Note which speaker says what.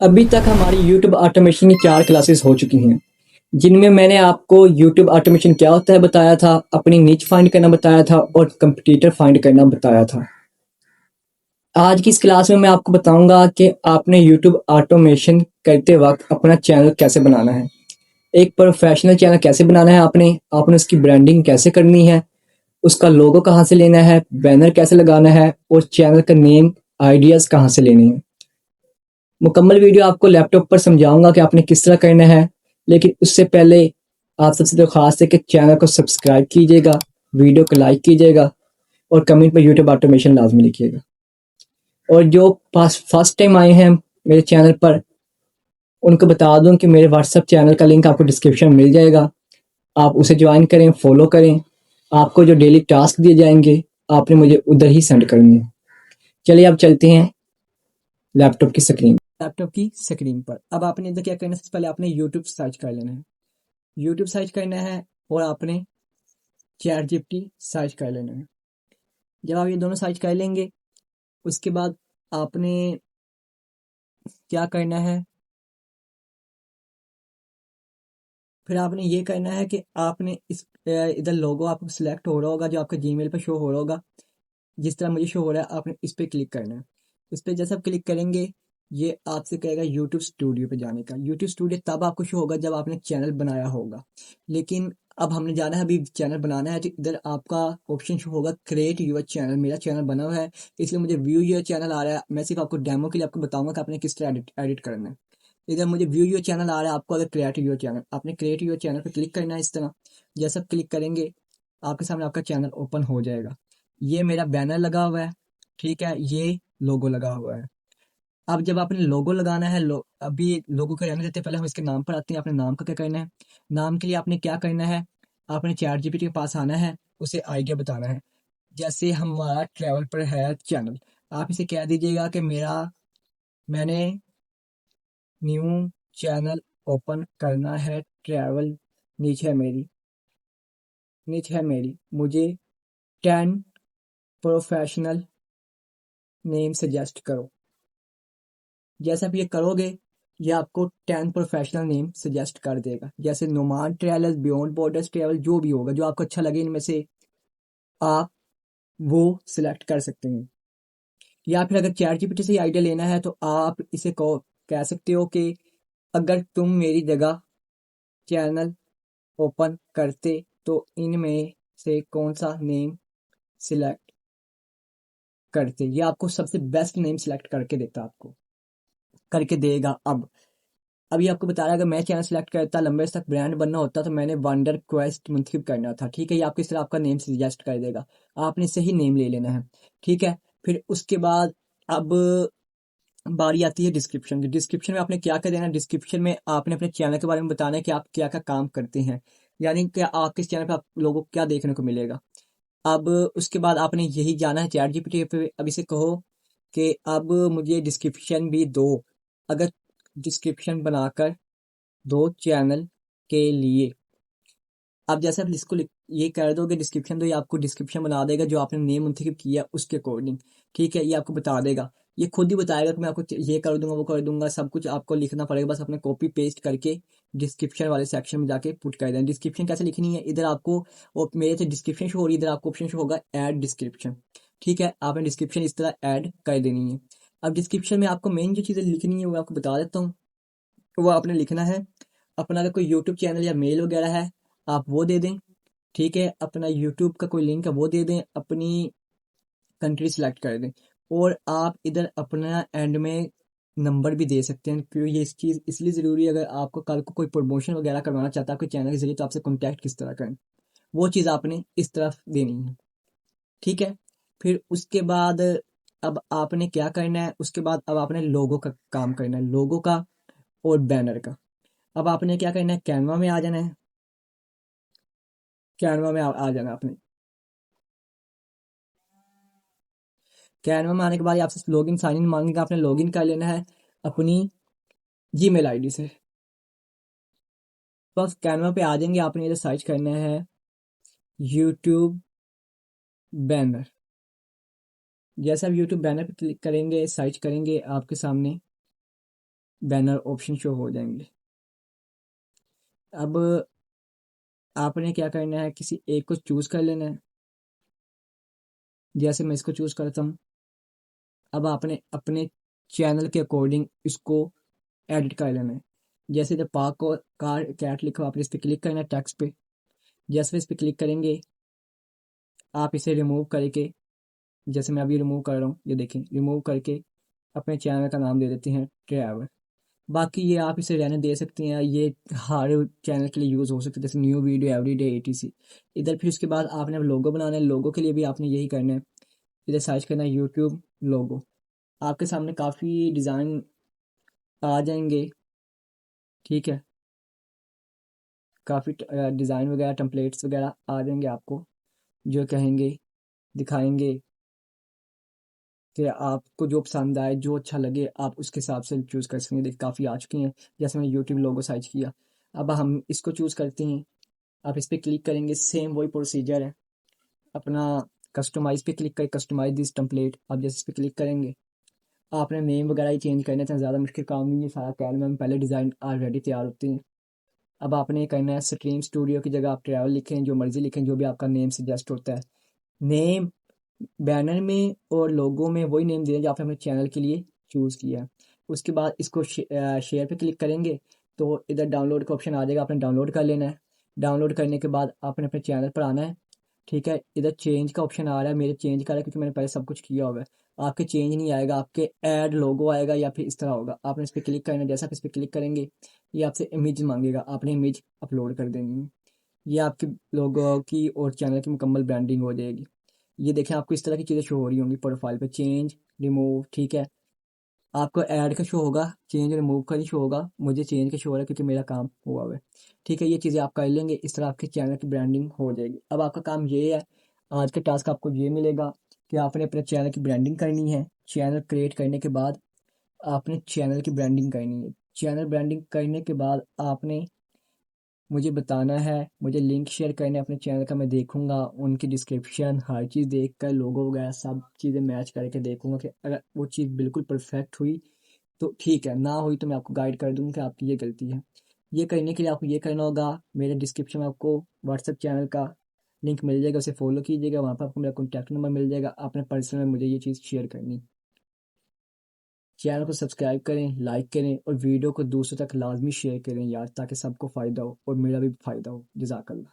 Speaker 1: अभी तक हमारी यूट्यूब ऑटोमेशन की 4 क्लासेस हो चुकी हैं, जिनमें मैंने आपको यूट्यूब ऑटोमेशन क्या होता है बताया था, अपनी निच फाइंड करना बताया था और कंपटीटर फाइंड करना बताया था। आज की इस क्लास में मैं आपको बताऊंगा कि आपने यूट्यूब ऑटोमेशन करते वक्त अपना चैनल कैसे बनाना है, एक प्रोफेशनल चैनल कैसे बनाना है, आपने उसकी ब्रांडिंग कैसे करनी है, उसका लोगो कहाँ से लेना है, बैनर कैसे लगाना है और चैनल का नेम आइडियाज़ कहाँ से लेने हैं। मुकम्मल वीडियो आपको लैपटॉप पर समझाऊंगा कि आपने किस तरह करना है, लेकिन उससे पहले आप सबसे दरख्वास्त है कि चैनल को सब्सक्राइब कीजिएगा, वीडियो को लाइक कीजिएगा और कमेंट में यूट्यूब ऑटोमेशन लाजमी लिखिएगा। और जो फर्स्ट टाइम आए हैं मेरे चैनल पर, उनको बता दूं कि मेरे व्हाट्सएप चैनल का लिंक आपको डिस्क्रिप्शन में मिल जाएगा। आप उसे ज्वाइन करें, फॉलो करें। आपको जो डेली टास्क दिए जाएंगे आपने मुझे उधर ही सेंड करनी है। चलिए अब चलते हैं लैपटॉप की स्क्रीन पर। अब आपने इधर क्या करना है, सबसे पहले आपने यूट्यूब सर्च कर लेना है। यूट्यूब सर्च करना है और आपने चैट जीपीटी सर्च कर लेना है। जब आप ये दोनों सर्च कर लेंगे, उसके बाद आपने क्या करना है, फिर आपने ये करना है कि आपने इधर लोगो आपको सिलेक्ट हो रहा होगा, जो आपका जीमेल पर शो हो रहा होगा, जिस तरह मुझे शो हो रहा है। आपने इस पर क्लिक करना है। इस पर जैसे आप क्लिक करेंगे, ये आपसे कहेगा यूट्यूब स्टूडियो पे जाने का। यूट्यूब स्टूडियो तब आपको शो होगा जब आपने चैनल बनाया होगा, लेकिन अब हमने जाना है, अभी चैनल बनाना है, तो इधर आपका ऑप्शन शो होगा क्रिएट यूर चैनल। मेरा चैनल बना हुआ है, इसलिए मुझे व्यू योर चैनल आ रहा है। मैं सिर्फ आपको डेमो के लिए आपको बताऊंगा कि आपने किस तरह एडिट करना है। इधर मुझे व्यू योर चैनल आ रहा है, आपको अगर क्रिएट योर चैनल, आपने क्रिएट योर चैनल पर क्लिक करना है। इस तरह जैसे आप क्लिक करेंगे, आपके सामने आपका चैनल ओपन हो जाएगा। ये मेरा बैनर लगा हुआ है, ठीक है, ये लोगो लगा हुआ है। अब जब आपने लोगो लगाना है, अभी लोगो का रहने देते हैं, पहले हम इसके नाम पर आते हैं। आपने नाम का क्या करना है, नाम के लिए आपने क्या करना है, आपने चैट जीपीटी के पास आना है, उसे आइडिया बताना है। जैसे हमारा ट्रैवल पर है चैनल, आप इसे कह दीजिएगा कि मैंने न्यू चैनल ओपन करना है, ट्रैवल नीच है मेरी, मुझे 10 प्रोफेशनल नेम सजेस्ट करो। जैसे आप ये करोगे, ये आपको 10 प्रोफेशनल नेम सजेस्ट कर देगा, जैसे Noman travels, beyond borders travel, जो भी होगा, जो आपको अच्छा लगे इनमें से आप वो सिलेक्ट कर सकते हैं। या फिर अगर चैट जीपीटी से आइडिया लेना है तो आप इसे कह सकते हो कि अगर तुम मेरी जगह चैनल ओपन करते तो इनमें से कौन सा नेम सिलेक्ट करते। ये आपको सबसे बेस्ट नेम सिलेक्ट करके देगा। अभी आपको बता रहा है, अगर मैं चैनल सेलेक्ट करता, लंबे तक ब्रांड बनना होता तो मैंने वंडर क्वेस्ट मुंतखब करना था, ठीक है। ये आपको इस तरह आपका नेम सजेस्ट कर देगा, आपने सही नेम ले लेना है, ठीक है। फिर उसके बाद अब बारी आती है डिस्क्रिप्शन की। डिस्क्रिप्शन में आपने क्या क्या देना है, डिस्क्रिप्शन में आपने अपने चैनल के बारे में बताना है कि आप क्या क्या काम करते हैं, यानी कि आपके इस चैनल पर आप लोगों को क्या देखने को मिलेगा। अब उसके बाद आपने यही जाना है चैट जीपीटी पे, अब इसे कहो कि अब मुझे डिस्क्रिप्शन भी दो, अगर डिस्क्रिप्शन बनाकर दो चैनल के लिए। अब जैसे आप इसको ये कर दोगे डिस्क्रिप्शन, तो ये आपको डिस्क्रिप्शन बना देगा जो आपने नेम मुंतखब किया उसके अकॉर्डिंग, ठीक है। ये आपको बता देगा, ये खुद ही बताएगा कि मैं आपको ये कर दूंगा, वो कर दूंगा, सब कुछ आपको लिखना पड़ेगा। बस अपने कॉपी पेस्ट करके डिस्क्रिप्शन वाले सेक्शन में जाके पुट कर देना। डिस्क्रिप्शन कैसे लिखनी है, इधर आपको, और मेरे से डिस्क्रिप्शन शो हो रही है, इधर आपको ऑप्शन शो होगा ऐड डिस्क्रिप्शन, ठीक है। आपने डिस्क्रिप्शन इस तरह ऐड कर देनी है। अब डिस्क्रिप्शन में आपको मेन जो चीज़ें लिखनी है वो आपको बता देता हूँ। वो आपने लिखना है अपना, अगर कोई यूट्यूब चैनल या मेल वगैरह है आप वो दे दें, ठीक है। अपना यूट्यूब का कोई लिंक है वो दे दें, अपनी कंट्री सिलेक्ट कर दें, और आप इधर अपना एंड में नंबर भी दे सकते हैं, क्योंकि ये इस चीज़ इसलिए ज़रूरी है, अगर आपको कल को कोई प्रमोशन वगैरह करवाना चाहता है आपके चैनल के जरिए तो आपसे कॉन्टैक्ट किस तरह करें, वो चीज़ आपने इस तरफ देनी है, ठीक है। फिर उसके बाद अब आपने क्या करना है, उसके बाद अब आपने लोगो का काम करना है, लोगो का और बैनर का। अब आपने क्या करना है, कैनवा में आ जाना है। कैनवा में आ जाना आपने। कैनवा में आने के बाद आपसे लॉगिन साइन इन मांगेगा, आपने लॉगिन कर लेना है अपनी जीमेल आईडी से। बस कैनवा पे आ जाएंगे, आपने इधर सर्च करना है यूट्यूब बैनर। जैसे आप यूट्यूब बैनर पे क्लिक करेंगे, सर्च करेंगे, आपके सामने बैनर ऑप्शन शो हो जाएंगे। अब आपने क्या करना है, किसी एक को चूज कर लेना है। जैसे मैं इसको चूज करता हूँ। अब आपने अपने चैनल के अकॉर्डिंग इसको एडिट कर लेना है। जैसे जब पार्क और कार कैट लिखा हो, आपने इस पर क्लिक करना है टेक्स्ट पे। जैसे इस पर क्लिक करेंगे, आप इसे रिमूव करके, जैसे मैं अभी रिमूव कर रहा हूँ, ये देखें, रिमूव करके अपने चैनल का नाम दे देते हैं ट्रैवल। बाकी ये आप इसे रहने दे सकते हैं, ये हर चैनल के लिए यूज़ हो सकता है, जैसे न्यू वीडियो एवरीडे एटीसी। इधर फिर उसके बाद आपने लोगो बनाना है। लोगो के लिए भी आपने यही करना है, इधर सर्च करना है यूट्यूब लोगो। आपके सामने काफ़ी डिज़ाइन आ जाएंगे, ठीक है। काफ़ी डिज़ाइन वगैरह टेम्पलेट्स वगैरह आ जाएंगे आपको, जो कहेंगे, दिखाएंगे कि आपको जो पसंद आए, जो अच्छा लगे, आप उसके हिसाब से चूज़ कर सकते हैं। देखिए काफ़ी आ चुकी हैं, जैसे मैंने यूट्यूब लोगो सर्च किया। अब हम इसको चूज़ करते हैं। आप इस पर क्लिक करेंगे, सेम वही प्रोसीजर है अपना। कस्टमाइज पे क्लिक करें, कस्टमाइज दिस टेम्पलेट। आप जैसे इस पर क्लिक करेंगे, आपने नेम वगैरह ही चेंज करने थे, ज़्यादा मुश्किल काम नहीं है, सारा कैनवा में पहले डिज़ाइन ऑलरेडी तैयार होते हैं। अब आपने ये करना है, स्ट्रीम स्टूडियो की जगह आप ट्रैवल लिखें, जो मर्जी लिखें, जो भी आपका नेम सजेस्ट होता है। नेम बैनर में और लोगो में वही नेम दें जो आपने अपने चैनल के लिए चूज़ किया है। उसके बाद इसको शेयर पे क्लिक करेंगे, तो इधर डाउनलोड का ऑप्शन आ जाएगा, आपने डाउनलोड कर लेना है। डाउनलोड करने के बाद आपने अपने चैनल पर आना है, ठीक है। इधर चेंज का ऑप्शन आ रहा है, मेरे चेंज का रहा है क्योंकि मैंने पहले सब कुछ किया हुआ है। आपके चेंज नहीं आएगा, आपके ऐड लोगो आएगा या फिर इस तरह होगा। आपने इस पर क्लिक करना है, जैसा आप इस पर क्लिक करेंगे, ये आपसे इमेज मांगेगा, आपने इमेज अपलोड कर देनी है। ये आपके लोगो की और चैनल की मुकम्मल ब्रांडिंग हो जाएगी। ये देखें, आपको इस तरह की चीज़ें शो हो रही होंगी प्रोफाइल पे, चेंज, रिमूव, ठीक है। आपको ऐड का शो होगा, चेंज रिमूव का नहीं शो होगा। मुझे चेंज का शो हो रहा है क्योंकि मेरा काम हुआ हुआ है, ठीक है। ये चीज़ें आप कर लेंगे, इस तरह आपके चैनल की ब्रांडिंग हो जाएगी। अब आपका काम ये है, आज का टास्क आपको ये मिलेगा कि आपने अपने चैनल की ब्रांडिंग करनी है। चैनल क्रिएट करने के बाद आपने चैनल की ब्रांडिंग करनी है। चैनल ब्रांडिंग करने के बाद आपने मुझे बताना है, मुझे लिंक शेयर करना है अपने चैनल का। मैं देखूंगा उनकी डिस्क्रिप्शन, हर चीज़ देख कर, लोगो वगैरह सब चीज़ें मैच करके देखूंगा कि अगर वो चीज़ बिल्कुल परफेक्ट हुई तो ठीक है, ना हुई तो मैं आपको गाइड कर दूंगा कि आपकी ये गलती है। ये करने के लिए आपको ये करना होगा, मेरे डिस्क्रिप्शन में आपको व्हाट्सएप चैनल का लिंक मिल जाएगा, उसे फॉलो कीजिएगा। वहाँ पर आपको मेरा कॉन्टैक्ट नंबर मिल जाएगा, आपने पर्सनल में मुझे ये चीज़ शेयर करनी। चैनल को सब्सक्राइब करें, लाइक करें और वीडियो को दूसरों तक लाजमी शेयर करें यार, ताकि सबको फ़ायदा हो और मेरा भी फ़ायदा हो। जज़ाकल्लाह।